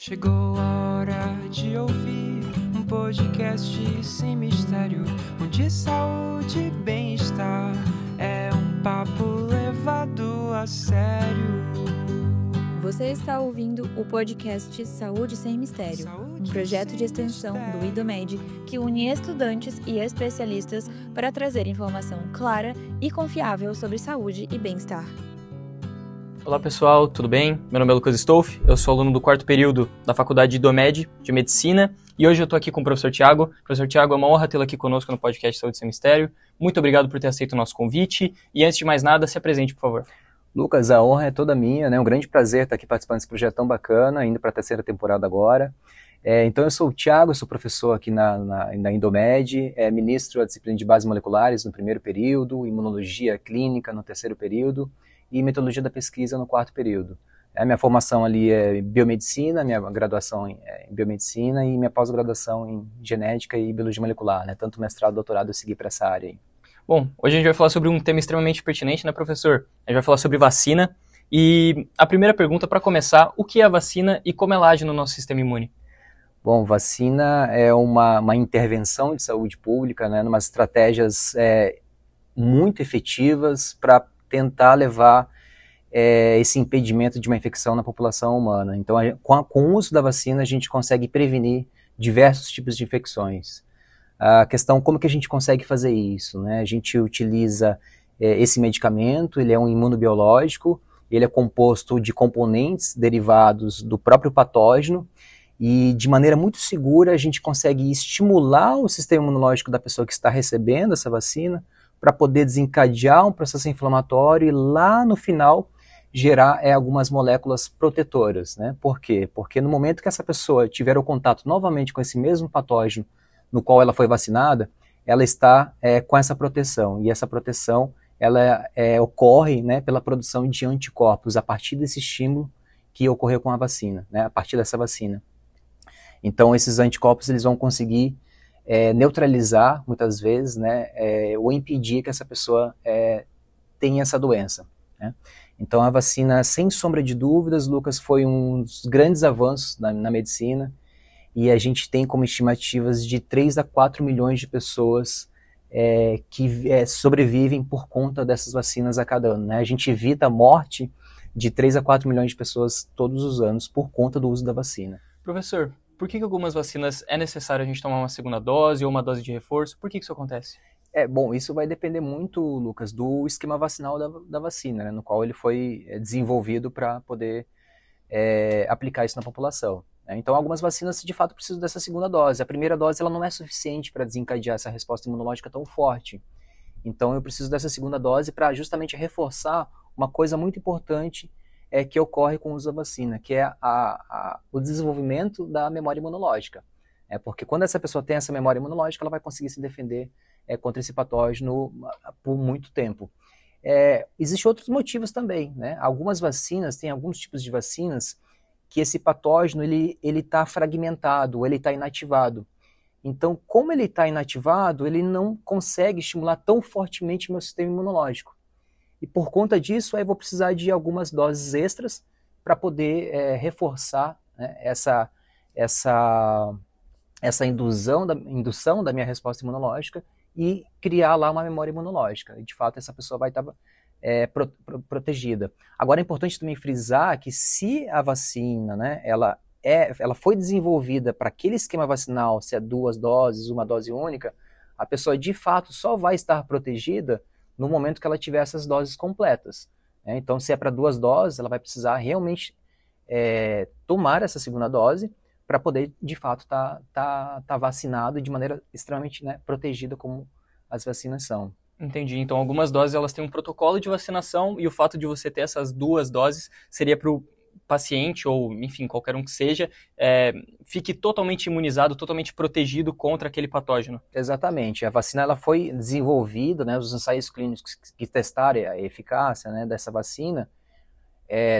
Chegou a hora de ouvir um podcast sem mistério, onde saúde e bem-estar é um papo levado a sério. Você está ouvindo o podcast Saúde Sem Mistério, um projeto de extensão do IDOMED que une estudantes e especialistas para trazer informação clara e confiável sobre saúde e bem-estar. Olá pessoal, tudo bem? Meu nome é Lucas Stolf, eu sou aluno do 4º período da Faculdade IDOMED de Medicina e hoje eu estou aqui com o professor Thiago. Professor Thiago, é uma honra tê-lo aqui conosco no podcast Saúde Sem Mistério. Muito obrigado por ter aceito o nosso convite e antes de mais nada, se apresente, por favor. Lucas, a honra é toda minha, né? Um grande prazer estar aqui participando desse projeto tão bacana, indo para a 3ª temporada agora. Então eu sou o Thiago, sou professor aqui na IDOMED, ministro a disciplina de bases moleculares no 1º período, imunologia clínica no 3º período e metodologia da pesquisa no 4º período. A minha formação ali é biomedicina, minha graduação em biomedicina e minha pós-graduação em genética e biologia molecular, né? Tanto mestrado e doutorado eu segui para essa área aí. Bom, hoje a gente vai falar sobre um tema extremamente pertinente, né, professor? A gente vai falar sobre vacina e a primeira pergunta, para começar, o que é a vacina e como ela age no nosso sistema imune? Bom, vacina é uma intervenção de saúde pública, né, umas estratégias muito efetivas para tentar levar esse impedimento de uma infecção na população humana. Então, com o uso da vacina, a gente consegue prevenir diversos tipos de infecções. A questão, como que a gente consegue fazer isso, né? A gente utiliza esse medicamento, ele é um imunobiológico, ele é composto de componentes derivados do próprio patógeno e de maneira muito segura a gente consegue estimular o sistema imunológico da pessoa que está recebendo essa vacina para poder desencadear um processo inflamatório e lá no final gerar algumas moléculas protetoras, né? Por quê? Porque no momento que essa pessoa tiver o contato novamente com esse mesmo patógeno no qual ela foi vacinada, ela está com essa proteção, e essa proteção ela ocorre, né, pela produção de anticorpos a partir desse estímulo que ocorreu com a vacina, né, a partir dessa vacina. Então esses anticorpos eles vão conseguir neutralizar, muitas vezes, né, ou impedir que essa pessoa tenha essa doença, né. Então a vacina, sem sombra de dúvidas, Lucas, foi um dos grandes avanços na medicina, e a gente tem como estimativas de 3 a 4 milhões de pessoas que sobrevivem por conta dessas vacinas a cada ano, né? A gente evita a morte de 3 a 4 milhões de pessoas todos os anos por conta do uso da vacina. Professor, por que algumas vacinas é necessário a gente tomar uma segunda dose ou uma dose de reforço? Por que isso acontece? Bom, isso vai depender muito, Lucas, do esquema vacinal da vacina, né, no qual ele foi desenvolvido para poder aplicar isso na população. Então, algumas vacinas, de fato, precisam dessa segunda dose. A primeira dose ela não é suficiente para desencadear essa resposta imunológica tão forte. Então, eu preciso dessa segunda dose para justamente reforçar uma coisa muito importante que ocorre com o uso da vacina, que é o desenvolvimento da memória imunológica. Porque quando essa pessoa tem essa memória imunológica, ela vai conseguir se defender contra esse patógeno por muito tempo. Existem outros motivos também, né? Algumas vacinas, tem alguns tipos de vacinas que esse patógeno ele está fragmentado, ele está inativado. Então, como ele está inativado, ele não consegue estimular tão fortemente o meu sistema imunológico. E por conta disso, eu vou precisar de algumas doses extras para poder reforçar, né, essa indução da minha resposta imunológica e criar lá uma memória imunológica. E, de fato, essa pessoa vai estar protegida. Agora é importante também frisar que se a vacina, né, ela foi desenvolvida para aquele esquema vacinal, se é 2 doses, uma dose única, a pessoa de fato só vai estar protegida no momento que ela tiver essas doses completas, né? Então, se é para 2 doses, ela vai precisar realmente tomar essa segunda dose para poder de fato tá vacinado de maneira extremamente, né, protegida como as vacinas são. Entendi. Então, algumas doses elas têm um protocolo de vacinação e o fato de você ter essas 2 doses seria para o paciente, ou enfim, qualquer um que seja, fique totalmente imunizado, totalmente protegido contra aquele patógeno. Exatamente. A vacina ela foi desenvolvida, né, os ensaios clínicos que testaram a eficácia, né, dessa vacina,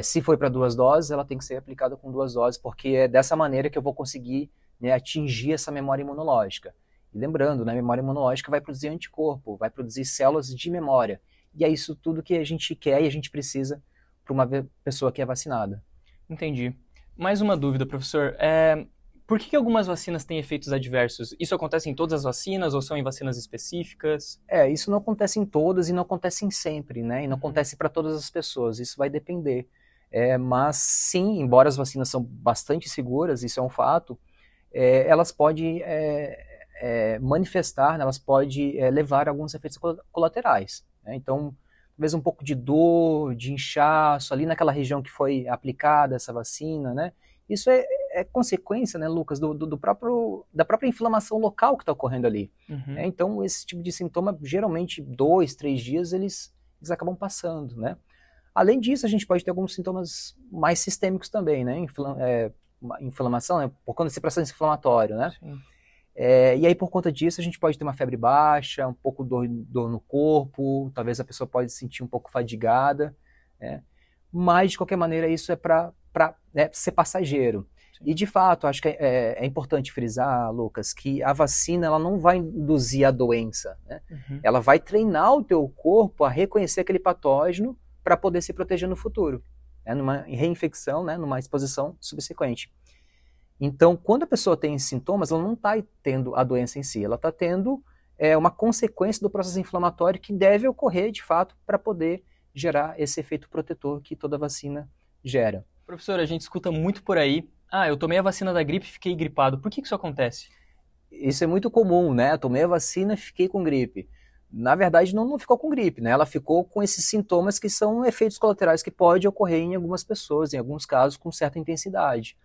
se foi para 2 doses, ela tem que ser aplicada com 2 doses, porque é dessa maneira que eu vou conseguir, né, atingir essa memória imunológica. E lembrando, né, a memória imunológica vai produzir anticorpo, vai produzir células de memória. E é isso tudo que a gente quer e a gente precisa para uma pessoa que é vacinada. Entendi. Mais uma dúvida, professor. Por que algumas vacinas têm efeitos adversos? Isso acontece em todas as vacinas ou são em vacinas específicas? Isso não acontece em todas e não acontece em sempre, né? E não acontece para todas as pessoas, isso vai depender. Mas sim, embora as vacinas são bastante seguras, isso é um fato, elas podem manifestar, né, elas podem levar a alguns efeitos colaterais, né? Então, talvez um pouco de dor, de inchaço, ali naquela região que foi aplicada essa vacina, né? Isso é consequência, né, Lucas, da própria inflamação local que está ocorrendo ali. Uhum. Então, esse tipo de sintoma, geralmente, 2, 3 dias, eles acabam passando, né? Além disso, a gente pode ter alguns sintomas mais sistêmicos também, né? Inflamação, né? Por conta desse processo inflamatório, né? Sim. E aí, por conta disso, a gente pode ter uma febre baixa, um pouco dor no corpo, talvez a pessoa pode se sentir um pouco fadigada, né? Mas, de qualquer maneira, isso é para ser passageiro. Sim. E, de fato, acho que é importante frisar, Lucas, que a vacina ela não vai induzir a doença, né? Uhum. Ela vai treinar o teu corpo a reconhecer aquele patógeno para poder se proteger no futuro, né? Numa reinfecção, né? Numa exposição subsequente. Então, quando a pessoa tem sintomas, ela não está tendo a doença em si, ela está tendo uma consequência do processo inflamatório que deve ocorrer, de fato, para poder gerar esse efeito protetor que toda vacina gera. Professor, a gente escuta muito por aí, eu tomei a vacina da gripe e fiquei gripado. Por que isso acontece? Isso é muito comum, né? Eu tomei a vacina e fiquei com gripe. Na verdade, não ficou com gripe, né? Ela ficou com esses sintomas que são efeitos colaterais que podem ocorrer em algumas pessoas, em alguns casos com certa intensidade.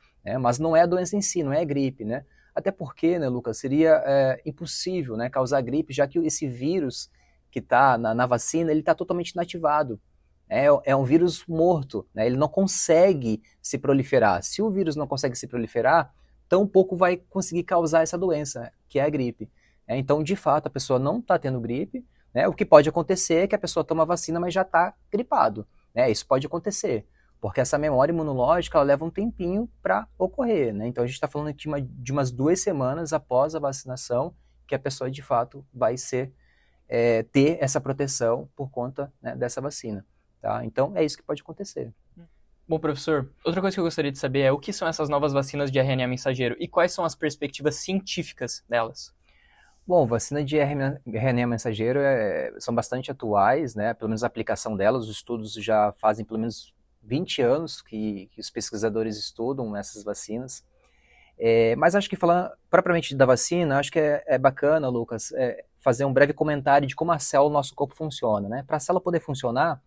Mas não é a doença em si, não é a gripe, né? Até porque, né, Lucas, seria impossível, né, causar gripe, já que esse vírus que está na vacina, ele está totalmente inativado. É um vírus morto, né? Ele não consegue se proliferar. Se o vírus não consegue se proliferar, tampouco vai conseguir causar essa doença, que é a gripe. Então, de fato, a pessoa não está tendo gripe, né? O que pode acontecer é que a pessoa toma vacina, mas já está gripado, né? Isso pode acontecer. Porque essa memória imunológica ela leva um tempinho para ocorrer, né? Então a gente está falando de umas 2 semanas após a vacinação que a pessoa de fato vai ter essa proteção por conta, né, dessa vacina. Tá? Então é isso que pode acontecer. Bom, professor, outra coisa que eu gostaria de saber é o que são essas novas vacinas de RNA mensageiro e quais são as perspectivas científicas delas? Bom, vacina de RNA mensageiro são bastante atuais, né? Pelo menos a aplicação delas, os estudos já fazem pelo menos 20 anos que os pesquisadores estudam essas vacinas. Mas acho que falando propriamente da vacina, acho que é bacana, Lucas, fazer um breve comentário de como a célula do nosso corpo funciona, né? Para a célula poder funcionar,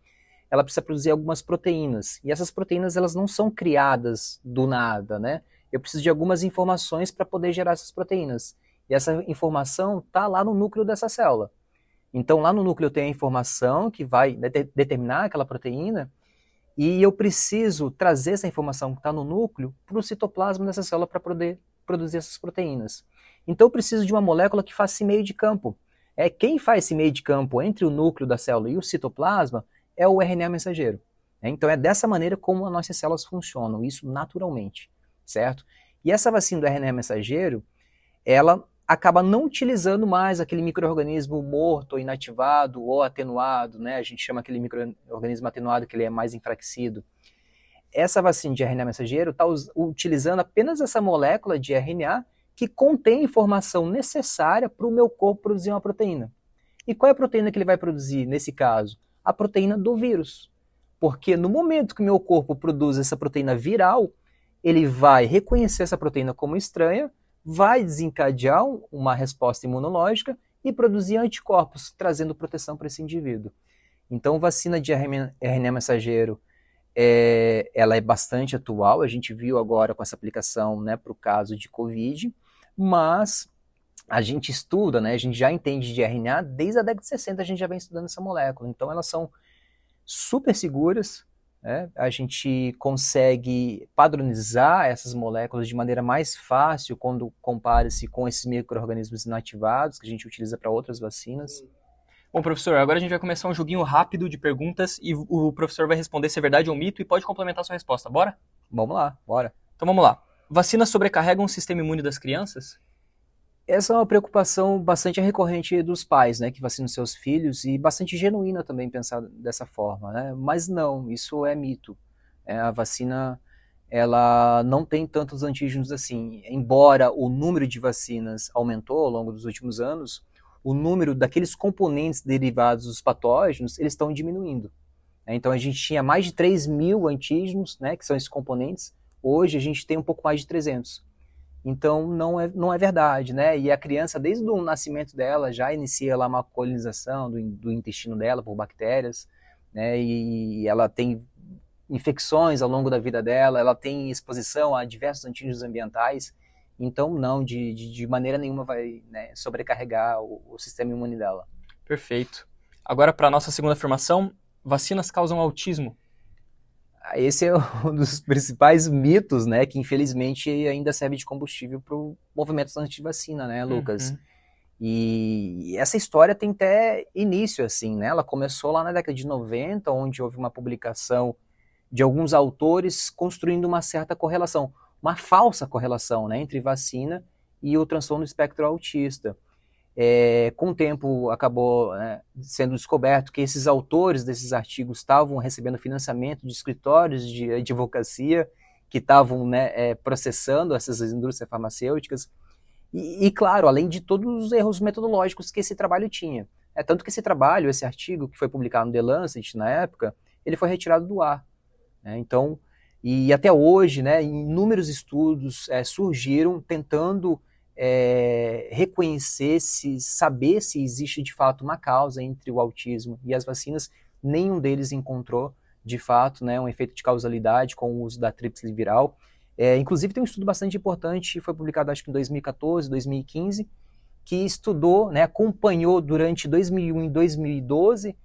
ela precisa produzir algumas proteínas. E essas proteínas, elas não são criadas do nada, né? Eu preciso de algumas informações para poder gerar essas proteínas. E essa informação está lá no núcleo dessa célula. Então, lá no núcleo tem a informação que vai determinar aquela proteína, e eu preciso trazer essa informação que está no núcleo para o citoplasma dessa célula para poder produzir essas proteínas. Então eu preciso de uma molécula que faça esse meio de campo. Quem faz esse meio de campo entre o núcleo da célula e o citoplasma é o RNA mensageiro. Então é dessa maneira como as nossas células funcionam, isso naturalmente, certo? E essa vacina do RNA mensageiro, ela acaba não utilizando mais aquele micro-organismo morto, ou inativado, ou atenuado, né? A gente chama aquele micro-organismo atenuado que ele é mais enfraquecido. Essa vacina de RNA mensageiro está utilizando apenas essa molécula de RNA que contém a informação necessária para o meu corpo produzir uma proteína. E qual é a proteína que ele vai produzir nesse caso? A proteína do vírus. Porque no momento que o meu corpo produz essa proteína viral, ele vai reconhecer essa proteína como estranha, vai desencadear uma resposta imunológica e produzir anticorpos, trazendo proteção para esse indivíduo. Então, vacina de RNA mensageiro, ela é bastante atual, a gente viu agora com essa aplicação, né, para o caso de Covid, mas a gente estuda, né, a gente já entende de RNA, desde a década de 60 a gente já vem estudando essa molécula, então elas são super seguras, a gente consegue padronizar essas moléculas de maneira mais fácil quando compara-se com esses micro-organismos inativados que a gente utiliza para outras vacinas. Bom, professor, agora a gente vai começar um joguinho rápido de perguntas e o professor vai responder se é verdade ou mito e pode complementar a sua resposta, bora? Vamos lá, bora. Então vamos lá. Vacinas sobrecarregam o sistema imune das crianças? Essa é uma preocupação bastante recorrente dos pais, né, que vacinam seus filhos, e bastante genuína também pensar dessa forma, né? Mas não, isso é mito. A vacina ela não tem tantos antígenos assim. Embora o número de vacinas aumentou ao longo dos últimos anos, o número daqueles componentes derivados dos patógenos, eles estão diminuindo. Então a gente tinha mais de 3.000 antígenos, né, que são esses componentes. Hoje a gente tem um pouco mais de 300. Então não é verdade, né? E a criança, desde o nascimento dela, já inicia lá uma colonização do intestino dela por bactérias, né? E ela tem infecções ao longo da vida dela, ela tem exposição a diversos antígenos ambientais. Então não, de maneira nenhuma vai, né, sobrecarregar o sistema imune dela. Perfeito. Agora, para a nossa segunda afirmação, vacinas causam autismo. Esse é um dos principais mitos, né, que infelizmente ainda serve de combustível para o movimento anti-vacina, né, Lucas? Uhum. E essa história tem até início, assim, né? Ela começou lá na década de 90, onde houve uma publicação de alguns autores construindo uma certa correlação, uma falsa correlação, né, entre vacina e o transtorno do espectro autista. Com o tempo acabou, né, sendo descoberto que esses autores desses artigos estavam recebendo financiamento de escritórios de advocacia que estavam, né, processando essas indústrias farmacêuticas e, claro, além de todos os erros metodológicos que esse trabalho tinha. Tanto que esse artigo que foi publicado no The Lancet na época, ele foi retirado do ar. Né? Então, e até hoje, né, inúmeros estudos surgiram tentando reconhecer, saber se existe de fato uma causa entre o autismo e as vacinas. Nenhum deles encontrou de fato, né, um efeito de causalidade com o uso da tríplice viral. Inclusive tem um estudo bastante importante, foi publicado acho que em 2014, 2015, que estudou, né, acompanhou durante 2001 e 2012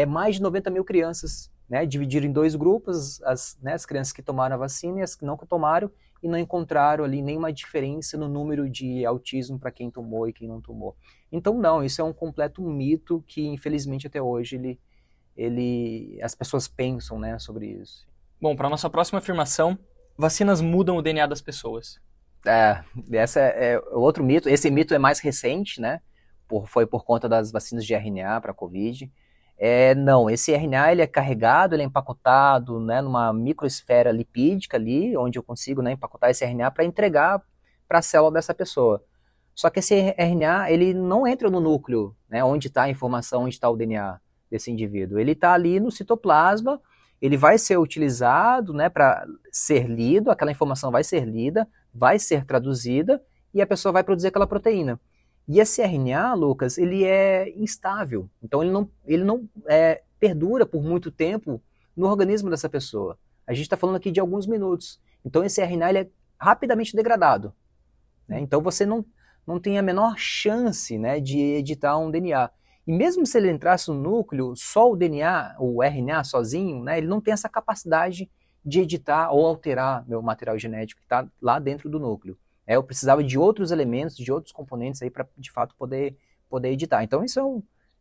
mais de 90 mil crianças, né, dividiram em dois grupos, as crianças que tomaram a vacina e as que não tomaram, e não encontraram ali nenhuma diferença no número de autismo para quem tomou e quem não tomou. Então não, isso é um completo mito que infelizmente até hoje as pessoas pensam, né, sobre isso. Bom, para a nossa próxima afirmação, vacinas mudam o DNA das pessoas. Esse é outro mito. Esse mito é mais recente, né? Foi por conta das vacinas de RNA para a Covid. Não, esse RNA ele é carregado, ele é empacotado, né, numa microesfera lipídica ali, onde eu consigo, né, empacotar esse RNA para entregar para a célula dessa pessoa. Só que esse RNA ele não entra no núcleo, né, onde está a informação, onde está o DNA desse indivíduo. Ele está ali no citoplasma, ele vai ser utilizado, né, para ser lido, aquela informação vai ser lida, vai ser traduzida e a pessoa vai produzir aquela proteína. E esse RNA, Lucas, ele é instável, então ele não perdura por muito tempo no organismo dessa pessoa. A gente está falando aqui de alguns minutos. Então esse RNA ele é rapidamente degradado. Né? Então você não tem a menor chance, né, de editar um DNA. E mesmo se ele entrasse no núcleo, só o DNA, o RNA sozinho, né, ele não tem essa capacidade de editar ou alterar meu material genético que está lá dentro do núcleo. Eu precisava de outros elementos, de outros componentes aí para de fato poder editar. Então isso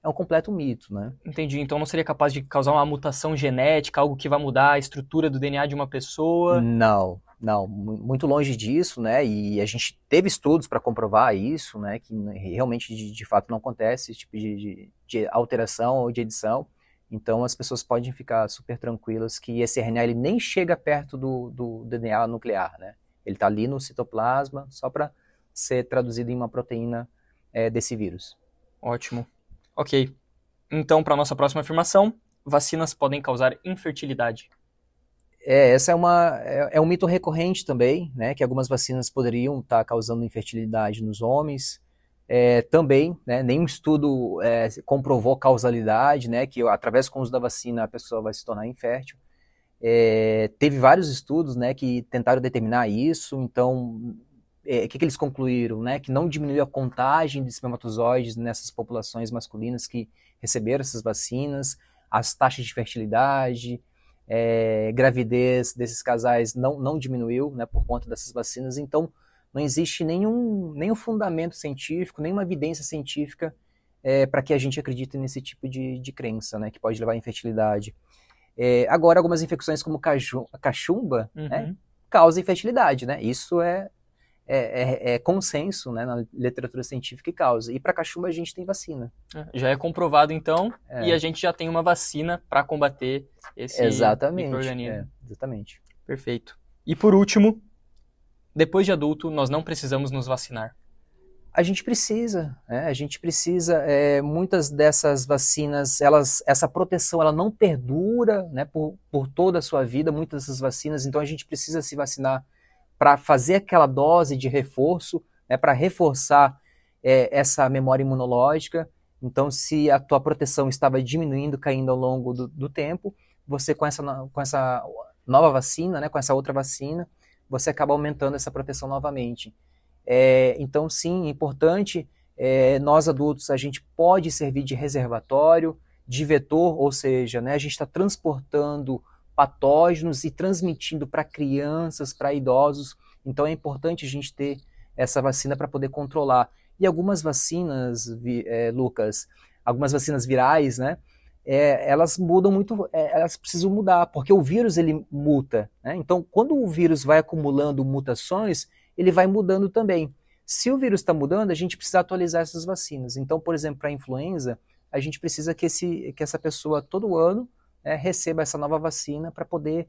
é um completo mito, né? Entendi. Então não seria capaz de causar uma mutação genética, algo que vai mudar a estrutura do DNA de uma pessoa? Não, muito longe disso, né? E a gente teve estudos para comprovar isso, né? Que realmente de fato não acontece esse tipo de alteração ou de edição. Então as pessoas podem ficar super tranquilas que esse RNA ele nem chega perto do DNA nuclear, né? Ele está ali no citoplasma só para ser traduzido em uma proteína desse vírus. Ótimo. Ok. Então, para a nossa próxima afirmação, vacinas podem causar infertilidade. Essa é um mito recorrente também, né? Que algumas vacinas poderiam estar causando infertilidade nos homens. Também, né, nenhum estudo comprovou causalidade, né? Que através do uso da vacina a pessoa vai se tornar infértil. Teve vários estudos, né, que tentaram determinar isso. Então, o que eles concluíram? Né, que não diminuiu a contagem de espermatozoides nessas populações masculinas que receberam essas vacinas, as taxas de fertilidade, gravidez desses casais não diminuiu, né, por conta dessas vacinas. Então, não existe nenhum fundamento científico, nenhuma evidência científica para que a gente acredite nesse tipo de crença, né, que pode levar à infertilidade. Agora, algumas infecções como a cachumba, né, causam infertilidade, né? Isso é consenso, né, na literatura científica que causa. E para cachumba a gente tem vacina. Já é comprovado, então, e a gente já tem uma vacina para combater esse micro-organismo. Exatamente. Perfeito. E por último, depois de adulto, nós não precisamos nos vacinar. A gente precisa, né? Muitas dessas vacinas, essa proteção ela não perdura, né, por toda a sua vida, muitas dessas vacinas, então a gente precisa se vacinar para fazer aquela dose de reforço, né, para reforçar essa memória imunológica. Então, se a tua proteção estava diminuindo, caindo ao longo do tempo, você com essa nova vacina, né, com essa outra vacina, você acaba aumentando essa proteção novamente. Então, sim, é importante, nós adultos, a gente pode servir de reservatório, de vetor, ou seja, né, a gente está transportando patógenos e transmitindo para crianças, para idosos, então é importante a gente ter essa vacina para poder controlar. E algumas vacinas, Lucas, algumas vacinas virais, né, elas mudam muito, elas precisam mudar, porque o vírus ele muta, né? Então, quando o vírus vai acumulando mutações, ele vai mudando também. Se o vírus está mudando, a gente precisa atualizar essas vacinas. Então, por exemplo, para a influenza, a gente precisa que essa pessoa todo ano receba essa nova vacina para poder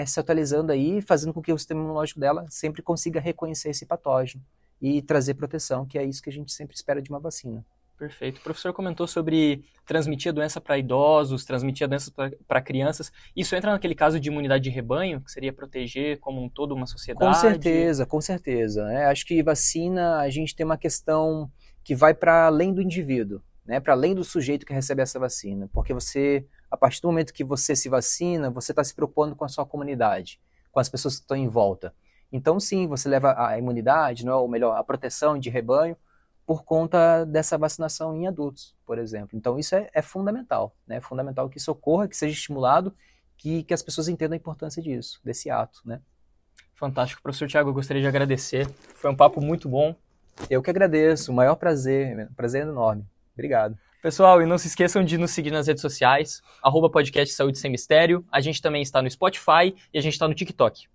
se atualizando aí, fazendo com que o sistema imunológico dela sempre consiga reconhecer esse patógeno e trazer proteção, que é isso que a gente sempre espera de uma vacina. Perfeito. O professor comentou sobre transmitir a doença para idosos, transmitir a doença para crianças. Isso entra naquele caso de imunidade de rebanho, que seria proteger como um todo uma sociedade? Com certeza. Acho que vacina, a gente tem uma questão que vai para além do indivíduo, né? Para além do sujeito que recebe essa vacina. Porque a partir do momento que você se vacina, você está se preocupando com a sua comunidade, com as pessoas que estão em volta. Então, sim, você leva a imunidade, não é? Ou melhor, a proteção de rebanho, por conta dessa vacinação em adultos, por exemplo. Então isso é fundamental, né? É fundamental que isso ocorra, que seja estimulado, que as pessoas entendam a importância disso, desse ato, né? Fantástico. Professor Tiago, eu gostaria de agradecer. Foi um papo muito bom. Eu que agradeço, o maior prazer enorme. Obrigado. Pessoal, e não se esqueçam de nos seguir nas redes sociais, @podcast Saúde Sem Mistério. A gente também está no Spotify e a gente está no TikTok.